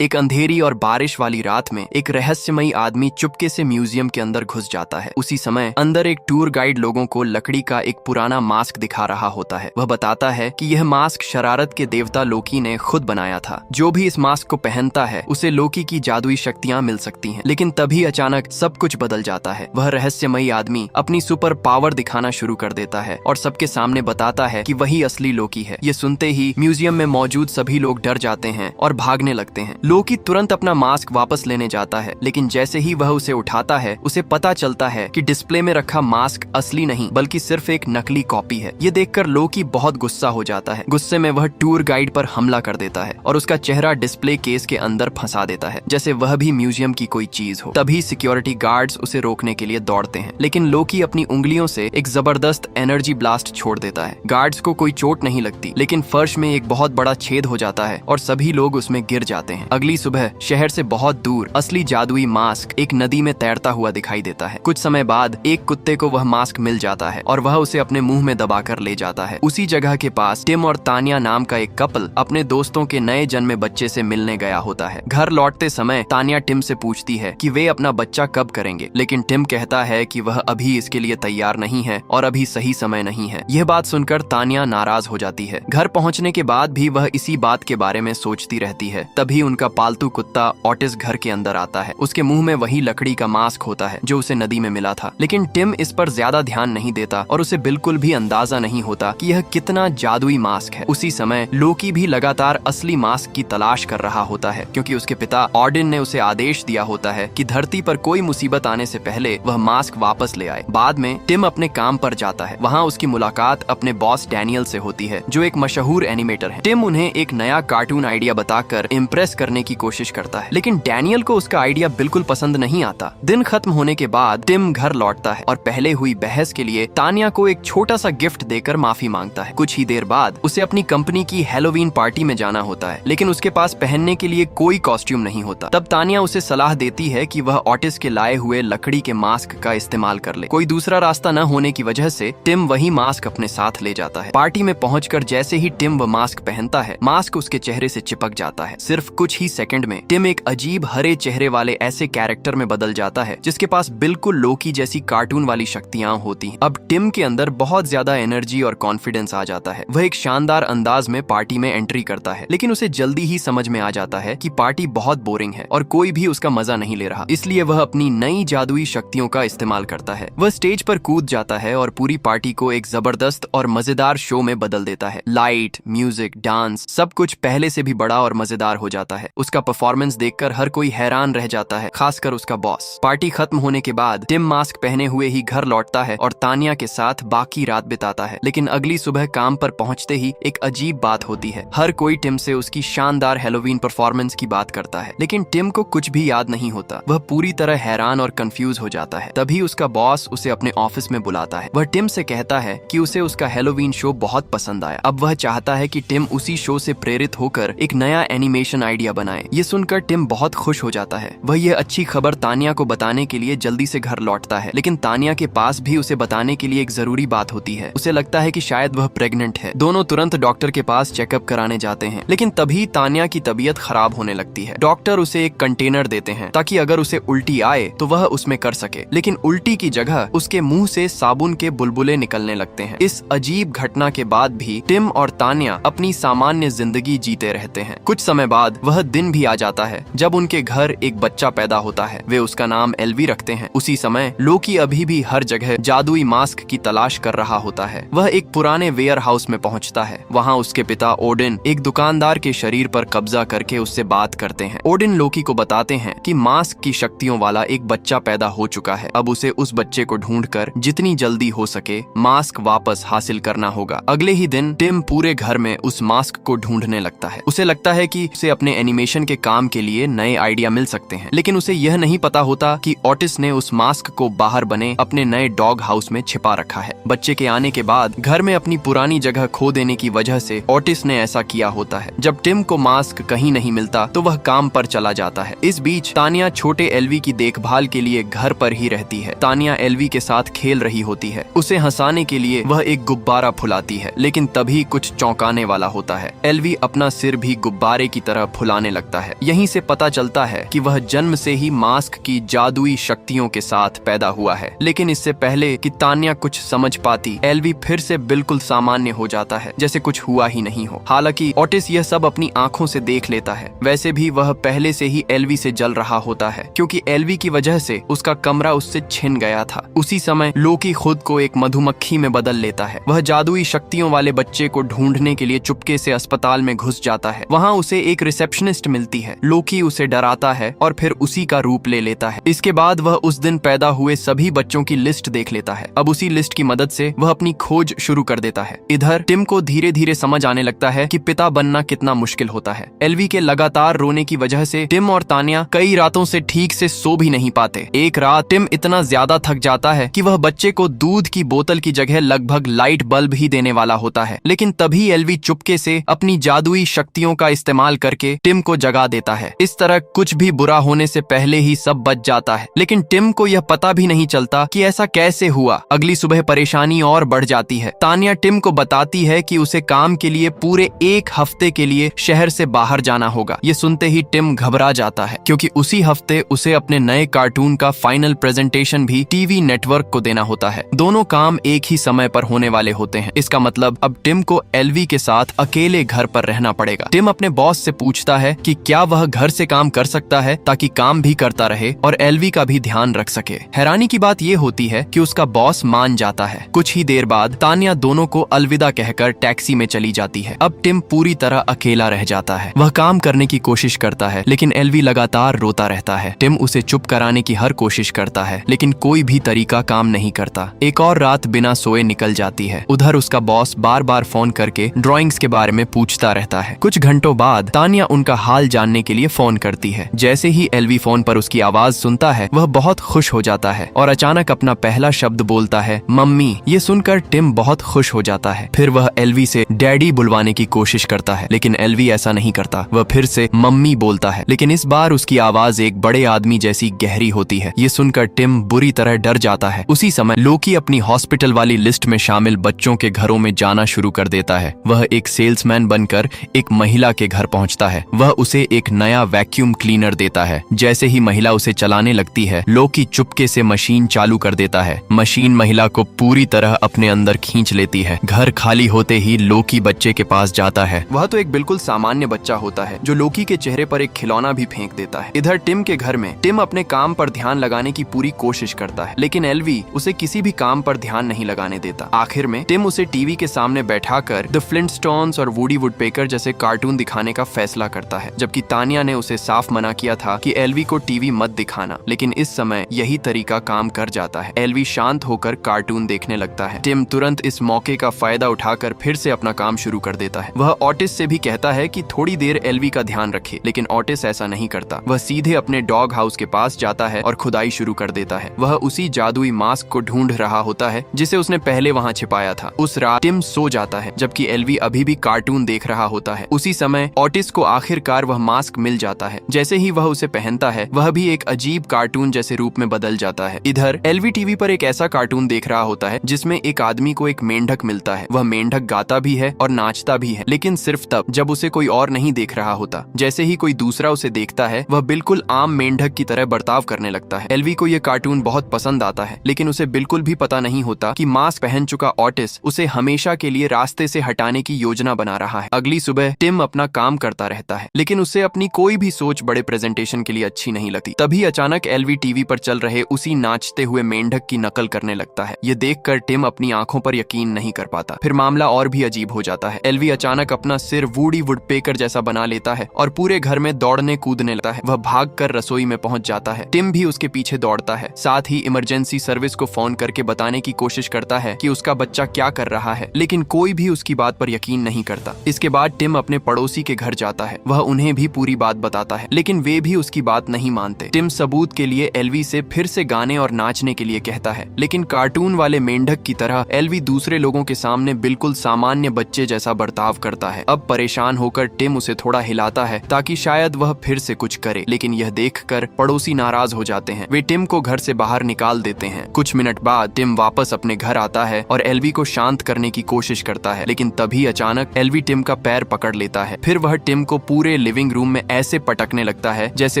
एक अंधेरी और बारिश वाली रात में एक रहस्यमयी आदमी चुपके से म्यूजियम के अंदर घुस जाता है। उसी समय अंदर एक टूर गाइड लोगों को लकड़ी का एक पुराना मास्क दिखा रहा होता है। वह बताता है कि यह मास्क शरारत के देवता लोकी ने खुद बनाया था। जो भी इस मास्क को पहनता है उसे लोकी की जादुई शक्तियां मिल सकती हैं। लेकिन तभी अचानक सब कुछ बदल जाता है। वह रहस्यमयी आदमी अपनी सुपर पावर दिखाना शुरू कर देता है और सबके सामने बताता है कि वही असली लोकी है। ये सुनते ही म्यूजियम में मौजूद सभी लोग डर जाते हैं और भागने लगते हैं। लोकी तुरंत अपना मास्क वापस लेने जाता है, लेकिन जैसे ही वह उसे उठाता है उसे पता चलता है कि डिस्प्ले में रखा मास्क असली नहीं बल्कि सिर्फ एक नकली कॉपी है। ये देखकर लोकी बहुत गुस्सा हो जाता है। गुस्से में वह टूर गाइड पर हमला कर देता है और उसका चेहरा डिस्प्ले केस के अंदर फंसा देता है, जैसे वह भी म्यूजियम की कोई चीज हो। तभी सिक्योरिटी गार्ड्स उसे रोकने के लिए दौड़ते हैं, लेकिन लोकी अपनी उंगलियों से एक जबरदस्त एनर्जी ब्लास्ट छोड़ देता है। गार्ड्स को कोई चोट नहीं लगती, लेकिन फर्श में एक बहुत बड़ा छेद हो जाता है और सभी लोग उसमें गिर जाते हैं। अगली सुबह शहर से बहुत दूर असली जादुई मास्क एक नदी में तैरता हुआ दिखाई देता है। कुछ समय बाद एक कुत्ते को वह मास्क मिल जाता है और वह उसे अपने मुंह में दबाकर ले जाता है। उसी जगह के पास टिम और तानिया नाम का एक कपल अपने दोस्तों के नए जन्मे बच्चे से मिलने गया होता है। घर लौटते समय तानिया टिम से पूछती है कि वे अपना बच्चा कब करेंगे, लेकिन टिम कहता है कि वह अभी इसके लिए तैयार नहीं है और अभी सही समय नहीं है। यह बात सुनकर तानिया नाराज हो जाती है। घर पहुंचने के बाद भी वह इसी बात के बारे में सोचती रहती है। तभी उनका पालतू कुत्ता ऑटिस घर के अंदर आता है। उसके मुंह में वही लकड़ी का मास्क होता है जो उसे नदी में मिला था, लेकिन टिम इस पर ज्यादा ध्यान नहीं देता और उसे बिल्कुल भी अंदाजा नहीं होता कि यह कितना जादुई मास्क है। उसी समय लोकी भी लगातार असली मास्क की तलाश कर रहा होता है, क्योंकि उसके पिता ऑडिन ने उसे आदेश दिया होता है कि धरती पर कोई मुसीबत आने से पहले वह मास्क वापस ले आए। बाद में टिम अपने काम पर जाता है। वहाँ उसकी मुलाकात अपने बॉस डैनियल से होती है, जो एक मशहूर एनिमेटर है। टिम उन्हें एक नया कार्टून आइडिया बताकर इम्प्रेस करने की कोशिश करता है, लेकिन डैनियल को उसका आइडिया बिल्कुल पसंद नहीं आता। दिन खत्म होने के बाद टिम घर लौटता है और पहले हुई बहस के लिए तानिया को एक छोटा सा गिफ्ट देकर माफी मांगता है। कुछ ही देर बाद उसे अपनी कंपनी की हैलोवीन पार्टी में जाना होता है, लेकिन उसके पास पहनने के लिए कोई कॉस्ट्यूम नहीं होता। तब तानिया उसे सलाह देती है कि वह ऑटिस के लाए हुए लकड़ी के मास्क का इस्तेमाल कर ले। कोई दूसरा रास्ता न होने की वजह से टिम वही मास्क अपने साथ ले जाता है। पार्टी में पहुंचकर जैसे ही टिम वह मास्क पहनता है, मास्क उसके चेहरे से चिपक जाता है। सिर्फ कुछ ही सेकंड में टिम एक अजीब हरे चेहरे वाले ऐसे कैरेक्टर में बदल जाता है जिसके पास बिल्कुल लोकी जैसी कार्टून वाली शक्तियां होती हैं। अब टिम के अंदर बहुत ज्यादा एनर्जी और कॉन्फिडेंस आ जाता है। वह एक शानदार अंदाज में पार्टी में एंट्री करता है, लेकिन उसे जल्दी ही समझ में आ जाता है कि पार्टी बहुत बोरिंग है और कोई भी उसका मजा नहीं ले रहा। इसलिए वह अपनी नई जादुई शक्तियों का इस्तेमाल करता है। वह स्टेज पर कूद जाता है और पूरी पार्टी को एक जबरदस्त और मजेदार शो में बदल देता है। लाइट, म्यूजिक, डांस, सब कुछ पहले से भी बड़ा और मजेदार हो जाता है। उसका परफॉर्मेंस देखकर हर कोई हैरान रह जाता है, खासकर उसका बॉस। पार्टी खत्म होने के बाद टिम मास्क पहने हुए ही घर लौटता है और तानिया के साथ बाकी रात बिताता है। लेकिन अगली सुबह काम पर पहुंचते ही एक अजीब बात होती है। हर कोई टिम से उसकी शानदार हैलोवीन परफॉर्मेंस की बात करता है, लेकिन टिम को कुछ भी याद नहीं होता। वह पूरी तरह हैरान और कंफ्यूज हो जाता है। तभी उसका बॉस उसे अपने ऑफिस में बुलाता है। वह टिम से कहता है कि उसे उसका हैलोवीन शो बहुत पसंद आया। अब वह चाहता है कि टिम उसी शो से प्रेरित होकर एक नया एनिमेशन आइडिया बनाए। ये सुनकर टिम बहुत खुश हो जाता है। वह ये अच्छी खबर तानिया को बताने के लिए जल्दी से घर लौटता है, लेकिन तानिया के पास भी उसे बताने के लिए एक जरूरी बात होती है। उसे लगता है कि शायद वह प्रेग्नेंट है। दोनों तुरंत डॉक्टर के पास चेकअप कराने जाते हैं, लेकिन तभी तानिया की तबीयत खराब होने लगती है। डॉक्टर उसे एक कंटेनर देते हैं ताकि अगर उसे उल्टी आए तो वह उसमें कर सके, लेकिन उल्टी की जगह उसके मुंह से साबुन के बुलबुले निकलने लगते हैं। इस अजीब घटना के बाद भी टिम और तानिया अपनी सामान्य जिंदगी जीते रहते हैं। कुछ समय बाद वह दिन भी आ जाता है जब उनके घर एक बच्चा पैदा होता है। वे उसका नाम एल्वी रखते हैं। उसी समय लोकी अभी भी हर जगह जादुई मास्क की तलाश कर रहा होता है। वह एक पुराने वेयर हाउस में पहुंचता है। वहाँ उसके पिता ओडिन एक दुकानदार के शरीर पर कब्जा करके उससे बात करते हैं। ओडिन लोकी को बताते हैं कि मास्क की शक्तियों वाला एक बच्चा पैदा हो चुका है। अब उसे उस बच्चे को ढूंढकर जितनी जल्दी हो सके मास्क वापस हासिल करना होगा। अगले ही दिन टिम पूरे घर में उस मास्क को ढूंढने लगता है। उसे लगता है कि उसे अपने एनिमेशन के काम के लिए नए आइडिया मिल सकते हैं, लेकिन उसे यह नहीं पता होता कि ऑटिस ने उस मास्क को बाहर बने अपने नए डॉग हाउस में छिपा रखा है। बच्चे के आने के बाद घर में अपनी पुरानी जगह खो देने की वजह से ऑटिस ने ऐसा किया होता है। जब टिम को मास्क कहीं नहीं मिलता तो वह काम पर चला जाता है। इस बीच तानिया छोटे एल्वी की देखभाल के लिए घर पर ही रहती है। तानिया एल्वी के साथ खेल रही होती है। उसे हंसाने के लिए वह एक गुब्बारा फुलाती है, लेकिन तभी कुछ चौंकाने वाला होता है। एल्वी अपना सिर भी गुब्बारे की तरह फुलाने जाने लगता है। यहीं से पता चलता है कि वह जन्म से ही मास्क की जादुई शक्तियों के साथ पैदा हुआ है। लेकिन इससे पहले कि तान्या कुछ समझ पाती, एल्वी फिर से बिल्कुल सामान्य हो जाता है, जैसे कुछ हुआ ही नहीं हो। हालांकि ओटिस यह सब अपनी आंखों से देख लेता है। वैसे भी वह पहले से ही एल्वी से जल रहा होता है, क्योंकि एल्वी की वजह से उसका कमरा उससे छिन गया था। उसी समय लोकी खुद को एक मधुमक्खी में बदल लेता है। वह जादुई शक्तियों वाले बच्चे को ढूंढने के लिए चुपके से अस्पताल में घुस जाता है। वहाँ उसे एक रिसेप्शनिस्ट मिलती है। लोकी उसे डराता है और फिर उसी का रूप ले लेता है। इसके बाद वह उस दिन पैदा हुए सभी बच्चों की लिस्ट देख लेता है। अब उसी लिस्ट की मदद से वह अपनी खोज शुरू कर देता है। इधर टिम को धीरे धीरे समझ आने लगता है कि पिता बनना कितना मुश्किल होता है। एल्वी के लगातार रोने की वजह से टिम और तान्या कई रातों से ठीक से सो भी नहीं पाते। एक रात टिम इतना ज्यादा थक जाता है कि वह बच्चे को दूध की बोतल की जगह लगभग लाइट बल्ब ही देने वाला होता है। लेकिन तभी एल्वी चुपके से अपनी जादुई शक्तियों का इस्तेमाल करके टिम को जगा देता है। इस तरह कुछ भी बुरा होने से पहले ही सब बच जाता है। लेकिन टिम को यह पता भी नहीं चलता कि ऐसा कैसे हुआ। अगली सुबह परेशानी और बढ़ जाती है। तान्या टिम को बताती है कि उसे काम के लिए पूरे एक हफ्ते के लिए शहर से बाहर जाना होगा। ये सुनते ही टिम घबरा जाता है, क्योंकि उसी हफ्ते उसे अपने नए कार्टून का फाइनल प्रेजेंटेशन भी टीवी नेटवर्क को देना होता है। दोनों काम एक ही समय पर होने वाले होते हैं। इसका मतलब अब टिम को एल्वी के साथ अकेले घर पर रहना पड़ेगा। टिम अपने बॉस से पूछता है कि क्या वह घर से काम कर सकता है, ताकि काम भी करता रहे और एल्वी का भी ध्यान रख सके। हैरानी की बात यह होती है कि उसका बॉस मान जाता है। कुछ ही देर बाद तान्या दोनों को अलविदा कहकर टैक्सी में चली जाती है। अब टिम पूरी तरह अकेला रह जाता है। वह काम करने की कोशिश करता है, लेकिन एल्वी लगातार रोता रहता है। टिम उसे चुप कराने की हर कोशिश करता है, लेकिन कोई भी तरीका काम नहीं करता। एक और रात बिना सोए निकल जाती है। उधर उसका बॉस बार बार फोन करके ड्राइंग्स के बारे में पूछता रहता है। कुछ घंटों बाद तान्या उनका हाल जानने के लिए फोन करती है। जैसे ही एल्वी फोन पर उसकी आवाज सुनता है, वह बहुत खुश हो जाता है और अचानक अपना पहला शब्द बोलता है, मम्मी। ये सुनकर टिम बहुत खुश हो जाता है। फिर वह एल्वी से डैडी बुलवाने की कोशिश करता है, लेकिन एल्वी ऐसा नहीं करता। वह फिर से मम्मी बोलता है, लेकिन इस बार उसकी आवाज एक बड़े आदमी जैसी गहरी होती है। ये सुनकर टिम बुरी तरह डर जाता है। उसी समय लोकी अपनी हॉस्पिटल वाली लिस्ट में शामिल बच्चों के घरों में जाना शुरू कर देता है। वह एक सेल्समैन बनकर एक महिला के घर पहुंचता है। वह उसे एक नया वैक्यूम क्लीनर देता है। जैसे ही महिला उसे चलाने लगती है, लोकी चुपके से मशीन चालू कर देता है। मशीन महिला को पूरी तरह अपने अंदर खींच लेती है। घर खाली होते ही लोकी बच्चे के पास जाता है। वह तो एक बिल्कुल सामान्य बच्चा होता है, जो लोकी के चेहरे पर एक खिलौना भी फेंक देता है। इधर टिम के घर में टिम अपने काम पर ध्यान लगाने की पूरी कोशिश करता है, लेकिन एल्वी उसे किसी भी काम पर ध्यान नहीं लगाने देता। आखिर में टिम उसे टीवी के सामने बैठाकर द फ्लिंटस्टोन्स और वुडी वुडपेकर जैसे कार्टून दिखाने का फैसला करता है, जबकि तान्या ने उसे साफ मना किया था कि एल्वी को टीवी मत दिखाना। लेकिन इस समय यही तरीका काम कर जाता है। एल्वी शांत होकर कार्टून देखने लगता है। टिम तुरंत इस मौके का फायदा उठाकर फिर से अपना काम शुरू कर देता है। वह ऑटिस से भी कहता है कि थोड़ी देर एल्वी का ध्यान रखे, लेकिन ऑटिस ऐसा नहीं करता। वह सीधे अपने डॉग हाउस के पास जाता है और खुदाई शुरू कर देता है। वह उसी जादुई मास्क को ढूंढ रहा होता है जिसे उसने पहले वहाँ छिपाया था। उस रात टिम सो जाता है, जबकि एल्वी अभी भी कार्टून देख रहा होता है। उसी समय ऑटिस को आखिरकार वह मास्क मिल जाता है। जैसे ही वह उसे पहनता है, वह भी एक अजीब कार्टून जैसे रूप में बदल जाता है। इधर एल्वी टीवी पर एक ऐसा कार्टून देख रहा होता है जिसमें एक आदमी को एक मेंढक मिलता है। वह मेंढक गाता भी है और नाचता भी है, लेकिन सिर्फ तब जब उसे कोई और नहीं देख रहा होता। जैसे ही कोई दूसरा उसे देखता है, वह बिल्कुल आम मेंढक की तरह बर्ताव करने लगता है। एल्वी को यह कार्टून बहुत पसंद आता है, लेकिन उसे बिल्कुल भी पता नहीं होता कि मास्क पहन चुका ऑटिस उसे हमेशा के लिए रास्ते से हटाने की योजना बना रहा है। अगली सुबह टिम अपना काम करता रहता है, लेकिन उसे अपनी कोई भी सोच बड़े प्रेजेंटेशन के लिए अच्छी नहीं लगती। तभी अचानक एल्वी टीवी पर चल रहे उसी नाचते हुए मेंढक की नकल करने लगता है। ये देखकर टिम अपनी आंखों पर यकीन नहीं कर पाता। फिर मामला और भी अजीब हो जाता है। एल्वी अचानक अपना सिर वुडी वुडपेकर जैसा बना लेता है और पूरे घर में दौड़ने कूदने लगता है। वह भागकर रसोई में पहुंच जाता है। टिम भी उसके पीछे दौड़ता है। साथ ही इमरजेंसी सर्विस को फोन करके बताने की कोशिश करता है कि उसका बच्चा क्या कर रहा है, लेकिन कोई भी उसकी बात पर यकीन नहीं करता। इसके बाद टिम अपने पड़ोसी के घर जाता है। वह उन्हें भी पूरी बात बताता है, लेकिन वे भी उसकी बात नहीं मानते। टिम सबूत के लिए एल्वी से फिर से गाने और नाचने के लिए कहता है, लेकिन कार्टून वाले मेंढक की तरह एल्वी दूसरे लोगों के सामने बिल्कुल सामान्य बच्चे जैसा बर्ताव करता है। अब परेशान होकर टिम उसे थोड़ा हिलाता है ताकि शायद वह फिर से कुछ करे, लेकिन यह देखकर पड़ोसी नाराज हो जाते हैं। वे टिम को घर से बाहर निकाल देते हैं। कुछ मिनट बाद टिम वापस अपने घर आता है और एल्वी को शांत करने की कोशिश करता है, लेकिन तभी अचानक एल्वी टिम का पैर पकड़ लेता है। फिर वह टिम को पूरे लिविंग रूम में ऐसे पटकने लगता है जैसे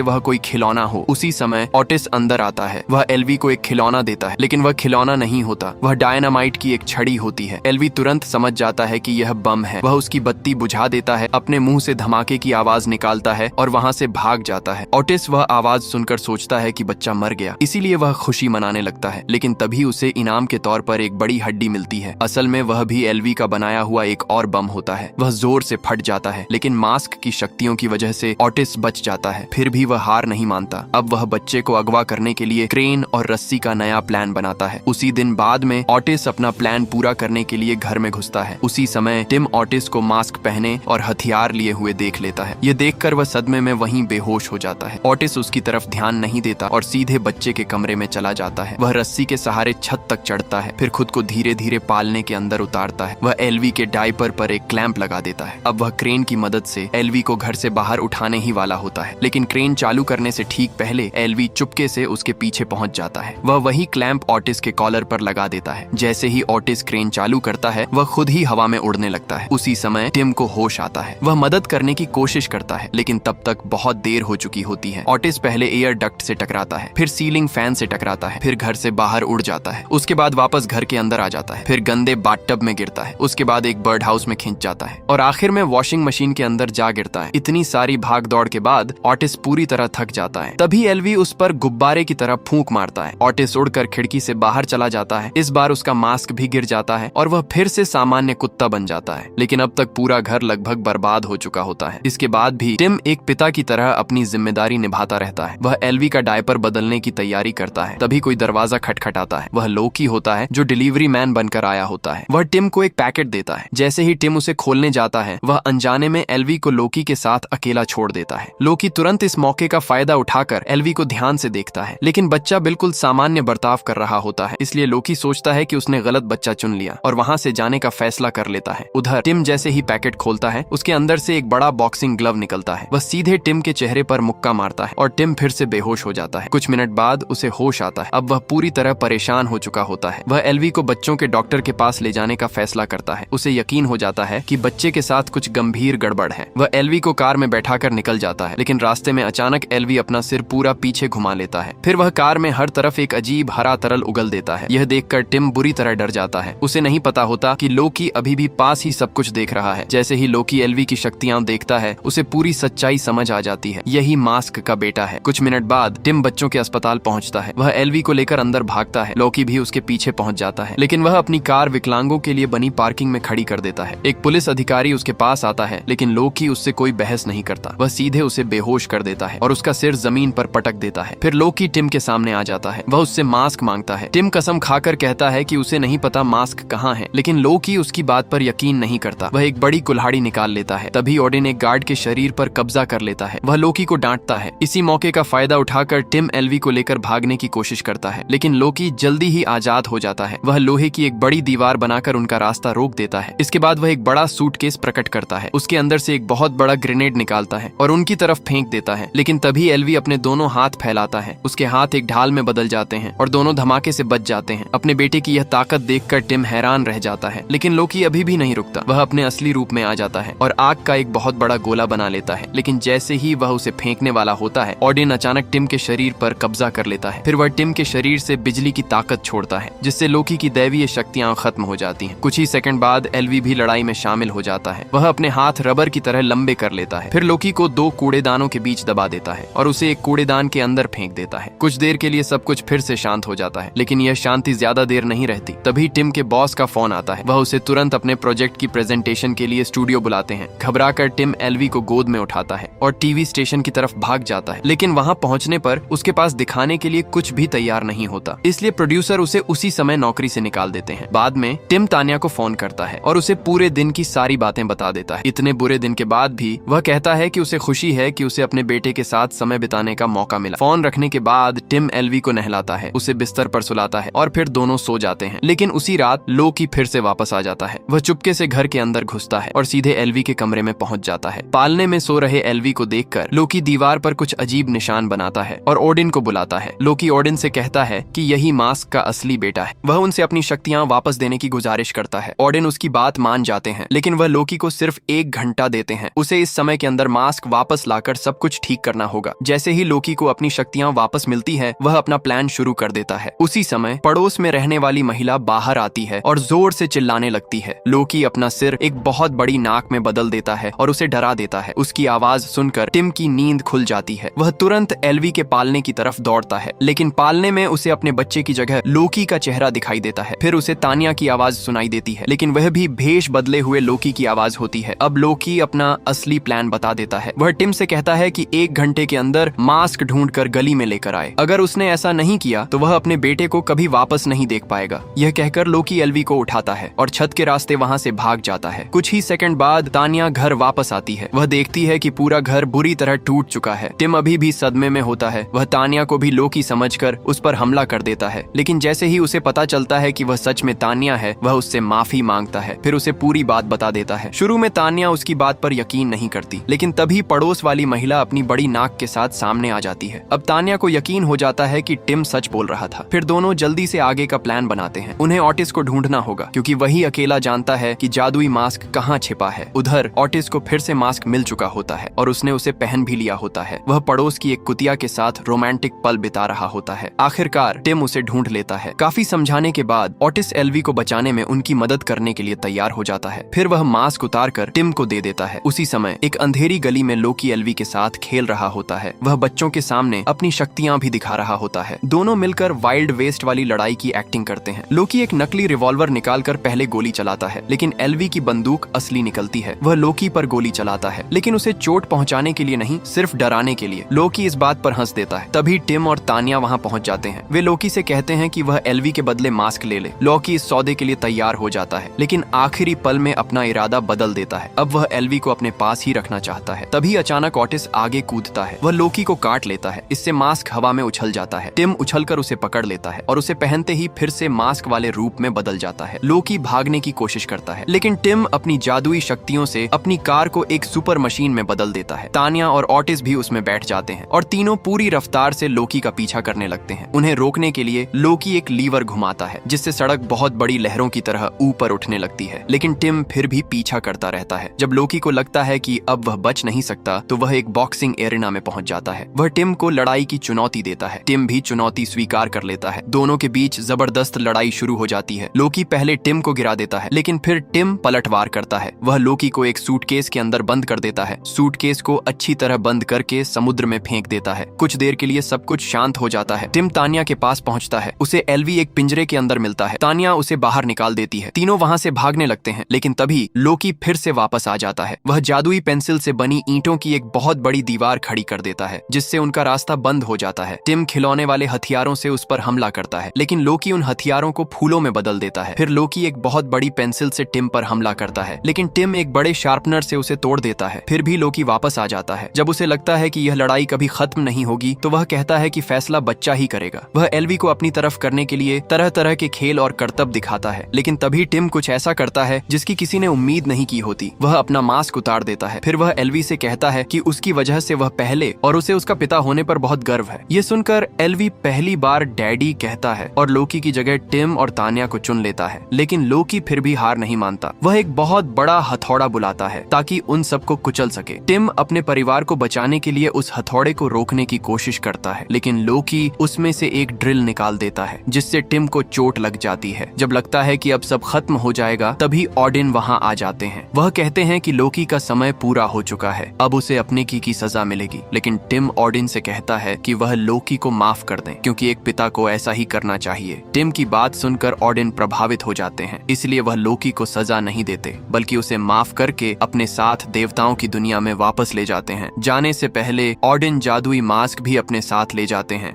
वह कोई खिलौना हो। उसी समय ऑटिस अंदर आता है। वह एल्वी को एक खिलौना देता है, लेकिन वह खिलौना नहीं होता, वह डायनामाइट की एक छड़ी होती है। एल्वी तुरंत समझ जाता है कि यह बम है। वह उसकी बत्ती बुझा देता है, अपने मुंह से धमाके की आवाज निकालता है और वहाँ से भाग जाता है। ऑटिस वह आवाज सुनकर सोचता है कि बच्चा मर गया, इसीलिए वह खुशी मनाने लगता है। लेकिन तभी उसे इनाम के तौर पर एक बड़ी हड्डी मिलती है। असल में वह भी एल्वी का बनाया हुआ एक और बम होता है। वह जोर से फट जाता है, लेकिन मास्क की शक्तियों की वजह से ऑटिस बच जाता है। फिर भी वह हार नहीं मानता। अब वह बच्चे को अगवा करने के लिए क्रेन और रस्सी का नया प्लान बनाता है। उसी दिन बाद में ऑटिस अपना प्लान पूरा करने के लिए घर में घुसता है। उसी समय टिम ऑटिस को मास्क पहने और हथियार लिए हुए देख लेता है। यह देखकर वह सदमे में वहीं बेहोश हो जाता है। ऑटिस उसकी तरफ ध्यान नहीं देता और सीधे बच्चे के कमरे में चला जाता है। वह रस्सी के सहारे छत तक चढ़ता है, फिर खुद को धीरे धीरे पालने के अंदर उतारता है। वह एल्वी के डायपर पर एक क्लैंप लगा देता है। अब वह क्रेन की मदद से एल्वी को घर से बाहर उठाने ही वाला होता है, लेकिन क्रेन चालू करने से ठीक पहले एल्वी चुपके से उसके पीछे पहुंच जाता है। वह वही क्लैंप ऑटिस के कॉलर पर लगा देता है। जैसे ही ऑटिस क्रेन चालू करता है, वह खुद ही हवा में उड़ने लगता है। उसी समय टिम को होश आता है। वह मदद करने की कोशिश करता है, लेकिन तब तक बहुत देर हो चुकी होती है। ऑटिस पहले एयर डक्ट से टकराता है, फिर सीलिंग फैन से टकराता है, फिर घर से बाहर उड़ जाता है। उसके बाद वापस घर के अंदर आ जाता है, फिर गंदे बाथटब में गिरता है, उसके बाद एक बर्ड हाउस में खिंच जाता है और आखिर में वॉशिंग मशीन के अंदर जा गिरता है। इतनी सारी भाग दौड़ के बाद ऑटिस पूरी तरह थक जाता है। तभी एल्वी उस पर गुब्बारे की तरह फूंक मारता है। ऑटिस उड़कर खिड़की से बाहर चला जाता है। इस बार उसका मास्क भी गिर जाता है और वह फिर से सामान्य कुत्ता बन जाता है। लेकिन अब तक पूरा घर लगभग बर्बाद हो चुका होता है। इसके बाद भी टिम एक पिता की तरह अपनी जिम्मेदारी निभाता रहता है। वह एल्वी का डायपर बदलने की तैयारी करता है। तभी कोई दरवाजा खटखटाता है। वह लोकी होता है, जो डिलीवरी मैन बनकर आया होता है। वह टिम को एक पैकेट देता है। जैसे ही टिम उसे खोलने जाता है, वह अनजाने में एल्वी को लोकी के साथ अकेला छोड़ देता है। लोकी तुरंत इस मौके का फायदा उठाकर एल्वी को ध्यान से देखता है, लेकिन बच्चा बिल्कुल सामान्य बर्ताव कर रहा होता है। इसलिए लोकी सोचता है कि उसने गलत बच्चा चुन लिया और वहाँ से जाने का फैसला कर लेता है। उधर टिम जैसे ही पैकेट खोलता है, उसके अंदर से एक बड़ा बॉक्सिंग ग्लव निकलता है। वह सीधे टिम के चेहरे पर मुक्का मारता है और टिम फिर से बेहोश हो जाता है। कुछ मिनट बाद उसे होश आता है। अब वह पूरी तरह परेशान हो चुका होता है। वह एल्वी को बच्चों के डॉक्टर के पास ले जाने का फैसला करता है। उसे यकीन हो जाता है कि बच्चे के साथ कुछ गंभीर गड़बड़ है। वह एल्वी को कार में बैठाकर निकल जाता है, लेकिन रास्ते में अचानक एल्वी अपना सिर पूरा पीछे घुमा लेता है। फिर वह कार में हर तरफ एक अजीब हरा तरल उगल देता है। यह देखकर टिम बुरी तरह डर जाता है। उसे नहीं पता होता कि लोकी अभी भी पास ही सब कुछ देख रहा है। जैसे ही लोकी एल्वी की शक्तियां देखता है, उसे पूरी सच्चाई समझ आ जाती है। यही मास्क का बेटा है। कुछ मिनट बाद टिम बच्चों के अस्पताल पहुंचता है। वह एल्वी को लेकर अंदर भागता है। लोकी भी उसके पीछे पहुंच जाता है, लेकिन वह अपनी कार विकलांगों के लिए बनी पार्किंग में खड़ी कर देता है। एक पुलिस अधिकारी उसके पास आता है, लेकिन लोकी उससे कोई बहस नहीं करता। वह सीधे उसे बेहोश कर देता है और उसका सिर जमीन पर पटक देता है। फिर लोकी टिम के सामने आ जाता है। वह उससे मास्क मांगता है। टिम कसम खाकर कहता है कि उसे नहीं पता मास्क कहाँ है, लेकिन लोकी उसकी बात पर यकीन नहीं करता। वह एक बड़ी कुल्हाड़ी निकाल लेता है। तभी ओडिन एक गार्ड के शरीर पर कब्जा कर लेता है। वह लोकी को डांटता है। इसी मौके का फायदा उठाकर टिम एल्वी को लेकर भागने की कोशिश करता है, लेकिन लोकी जल्दी ही आजाद हो जाता है। वह लोहे की एक बड़ी दीवार बनाकर उनका रास्ता रोक देता है। इसके बाद वह एक बड़ा सूटकेस प्रकट करता है। उसके अंदर से एक बहुत बड़ा ग्रेनेड निकालता है और उनकी तरफ फेंक देता है। लेकिन तभी एल्वी अपने दोनों हाथ फैलाता है। उसके हाथ एक ढाल में बदल जाते हैं और दोनों धमाके से बच जाते हैं। अपने बेटे की यह ताकत देखकर टिम हैरान रह जाता है, लेकिन लोकी अभी भी नहीं रुकता। वह अपने असली रूप में आ जाता है और आग का एक बहुत बड़ा गोला बना लेता है। लेकिन जैसे ही वह उसे फेंकने वाला होता है, ओडिन अचानक टिम के शरीर पर कब्जा कर लेता है। फिर वह टिम के शरीर से बिजली की ताकत छोड़ता है, जिससे लोकी की दैवीय शक्तियां खत्म हो जाती हैं। कुछ ही सेकंड बाद एल्वी भी लड़ाई में शामिल हो जाता है। वह अपने हाथ रबर की तरह लंबे कर लेता है। फिर लोकी को 2 कूड़ेदानों के बीच दबा देता है और उसे एक कूड़ेदान के अंदर फेंक देता है। कुछ देर के लिए सब कुछ फिर से शांत हो जाता है, लेकिन यह शांति ज्यादा देर नहीं रहती। तभी टिम के बॉस का फोन आता है। वह उसे तुरंत अपने प्रोजेक्ट की प्रेजेंटेशन के लिए स्टूडियो बुलाते हैं। घबराकर टिम एल्वी को गोद में उठाता है और टीवी स्टेशन की तरफ भाग जाता है, लेकिन वहां पहुंचने पर उसके पास दिखाने के लिए कुछ भी तैयार नहीं होता। इसलिए प्रोड्यूसर उसे उसी समय नौकरी से निकाल देते हैं। बाद में टिम तान्या को फोन करता है और उसे पूरे दिन की सारी बातें बता देता है। इतने बुरे दिन के बाद भी वह कहता है कि उसे खुशी है कि उसे अपने बेटे के साथ समय बिताने का मौका मिला। फोन रखने के बाद टिम एल्वी को नहलाता है, उसे बिस्तर पर सुलाता है और फिर दोनों सो जाते हैं। लेकिन उसी रात लोकी फिर से वापस आ जाता है। वह चुपके से घर के अंदर घुसता है और सीधे एल्वी के कमरे में पहुंच जाता है। पालने में सो रहे एल्वी को देखकर लोकी दीवार पर कुछ अजीब निशान बनाता है और ओडिन को बुलाता है। लोकी ओडिन से कहता है कि यही मास्क का असली बेटा है। वह उनसे अपनी शक्तियां वापस देने की गुजारिश करता है। ओडिन उसकी बात मान जाते हैं, लेकिन वह लोकी को सिर्फ 1 घंटा देते हैं। उसे इस समय समय के अंदर मास्क वापस लाकर सब कुछ ठीक करना होगा। जैसे ही लोकी को अपनी शक्तियां वापस मिलती है, वह अपना प्लान शुरू कर देता है। उसी समय पड़ोस में रहने वाली महिला बाहर आती है और जोर से चिल्लाने लगती है। लोकी अपना सिर एक बहुत बड़ी नाक में बदल देता है और उसे डरा देता है। उसकी आवाज सुनकर टिम की नींद खुल जाती है। वह तुरंत एल्वी के पालने की तरफ दौड़ता है, लेकिन पालने में उसे अपने बच्चे की जगह लोकी का चेहरा दिखाई देता है। फिर उसे तानिया की आवाज सुनाई देती है, लेकिन वह भी भेष बदले हुए लोकी की आवाज होती है। अब लोकी अपना असली प्लान बता देता है। वह टिम से कहता है कि 1 घंटे के अंदर मास्क ढूंढकर गली में लेकर आए। अगर उसने ऐसा नहीं किया तो वह अपने बेटे को कभी वापस नहीं देख पाएगा। यह कहकर लोकी एल्वी को उठाता है और छत के रास्ते वहां से भाग जाता है। कुछ ही सेकंड बाद तानिया घर वापस आती है। वह देखती है कि पूरा घर बुरी तरह टूट चुका है। टिम अभी भी सदमे में होता है। वह तानिया को भी लोकी समझकर उस पर हमला कर देता है, लेकिन जैसे ही उसे पता चलता है कि वह सच में तानिया है, वह उससे माफी मांगता है, फिर उसे पूरी बात बता देता है। शुरू में तानिया उसकी बात पर यकीन नहीं करती, लेकिन तभी पड़ोस वाली महिला अपनी बड़ी नाक के साथ सामने आ जाती है। अब तानिया को यकीन हो जाता है कि टिम सच बोल रहा था। फिर दोनों जल्दी से आगे का प्लान बनाते हैं। उन्हें ऑटिस को ढूंढना होगा, क्योंकि वही अकेला जानता है कि जादुई मास्क कहाँ छिपा है। उधर ऑटिस को फिर से मास्क मिल चुका होता है और उसने उसे पहन भी लिया होता है। वह पड़ोस की एक कुतिया के साथ रोमांटिक पल बिता रहा होता है। आखिरकार टिम उसे ढूंढ लेता है। काफी समझाने के बाद ऑटिस एल्वी को बचाने में उनकी मदद करने के लिए तैयार हो जाता है। फिर वह मास्क उतार कर टिम को दे देता है। उसी समय एक अंधेरी गली में लोकी एल्वी के साथ खेल रहा होता है। वह बच्चों के सामने अपनी शक्तियां भी दिखा रहा होता है। दोनों मिलकर वाइल्ड वेस्ट वाली लड़ाई की एक्टिंग करते हैं। लोकी एक नकली रिवॉल्वर निकालकर पहले गोली चलाता है, लेकिन एल्वी की बंदूक असली निकलती है। वह लोकी पर गोली चलाता है, लेकिन उसे चोट पहुंचाने के लिए नहीं, सिर्फ डराने के लिए। लोकी इस बात पर हंस देता है। तभी टिम और तानिया वहां पहुंच जाते हैं। वे लोकी से कहते हैं कि वह एल्वी के बदले मास्क ले ले। लोकी इस सौदे के लिए तैयार हो जाता है, लेकिन आखिरी पल में अपना इरादा बदल देता है। अब वह एल्वी को अपने पास ही रखना चाहता है। तभी अचानक ऑटिस आगे कूदता है। वह लोकी को काट लेता है। इससे मास्क हवा में उछल जाता है। टिम उछलकर उसे पकड़ लेता है और उसे पहनते ही फिर से मास्क वाले रूप में बदल जाता है। लोकी भागने की कोशिश करता है, लेकिन टिम अपनी जादुई शक्तियों से अपनी कार को एक सुपर मशीन में बदल देता है। तानिया और ऑटिस भी उसमें बैठ जाते हैं और तीनों पूरी रफ्तार से लोकी का पीछा करने लगते हैं। उन्हें रोकने के लिए लोकी एक लीवर घुमाता है, जिससे सड़क बहुत बड़ी लहरों की तरह ऊपर उठने लगती है, लेकिन टिम फिर भी पीछा करता रहता है। जब लोकी को लगता है कि अब वह बच नहीं सकता, तो वह एक बॉक्सिंग एरिना में पहुंच जाता है। वह टिम को लड़ाई की चुनौती देता है। टिम भी चुनौती स्वीकार कर लेता है। दोनों के बीच जबरदस्त लड़ाई शुरू हो जाती है। लोकी पहले टिम को गिरा देता है, लेकिन फिर टिम पलटवार करता है। वह लोकी को एक सूटकेस के अंदर बंद कर देता है। सूटकेस को अच्छी तरह बंद करके समुद्र में फेंक देता है। कुछ देर के लिए सब कुछ शांत हो जाता है। टिम तानिया के पास पहुंचता है। उसे एल्वी एक पिंजरे के अंदर मिलता है। तानिया उसे बाहर निकाल देती है। तीनों वहां से भागने लगते हैं, लेकिन तभी लोकी फिर से वापस आ जाता है। वह जादुई पेंसिल से बनी ईंटों की एक बहुत बड़ी दीवार खड़ी कर देता है, जिससे उनका रास्ता बंद हो जाता है। टिम खिलौने वाले हथियारों से उस पर हमला करता है, लेकिन लोकी उन हथियारों को फूलों में बदल देता है। फिर लोकी एक बहुत बड़ी पेंसिल से टिम पर हमला करता है, लेकिन टिम एक बड़े शार्पनर से उसे तोड़ देता है। फिर भी लोकी वापस आ जाता है। जब उसे लगता है कि यह लड़ाई कभी खत्म नहीं होगी, तो वह कहता है कि फैसला बच्चा ही करेगा। वह एल्वी को अपनी तरफ करने के लिए तरह तरह के खेल और करतब दिखाता है, लेकिन तभी टिम कुछ ऐसा करता है जिसकी किसी ने उम्मीद नहीं की होती। वह अपना मास्क उतार देता है। फिर वह एल्वी से कहता है कि उसकी वजह से वह पहले और उसे उसका पिता होने पर बहुत गर्व है। ये सुनकर एल्वी पहली बार डैडी कहता है और लोकी की जगह टिम और तानिया को चुन लेता है, लेकिन लोकी फिर भी हार नहीं मानता। वह एक बहुत बड़ा हथौड़ा बुलाता है ताकि उन सबको कुचल सके। टिम अपने परिवार को बचाने के लिए उस हथौड़े को रोकने की कोशिश करता है, लेकिन लोकी उसमें से एक ड्रिल निकाल देता है, जिससे टिम को चोट लग जाती है। जब लगता है कि अब सब खत्म हो जाएगा, तभी ऑडिन वहां आ जाते हैं। वह कहते हैं कि लोकी का समय पूरा हो चुका है, अब उसे अपने की सजा मिलेगी। लेकिन टिम ऑडिन से कहता है कि वह लोकी को माफ कर दें, क्योंकि एक पिता को ऐसा ही करना चाहिए। टिम की बात सुनकर ऑडिन प्रभावित हो जाते हैं, इसलिए वह लोकी को सजा नहीं देते, बल्कि उसे माफ करके अपने साथ देवताओं की दुनिया में वापस ले जाते हैं। जाने से पहले ऑडिन जादुई मास्क भी अपने साथ ले जाते हैं।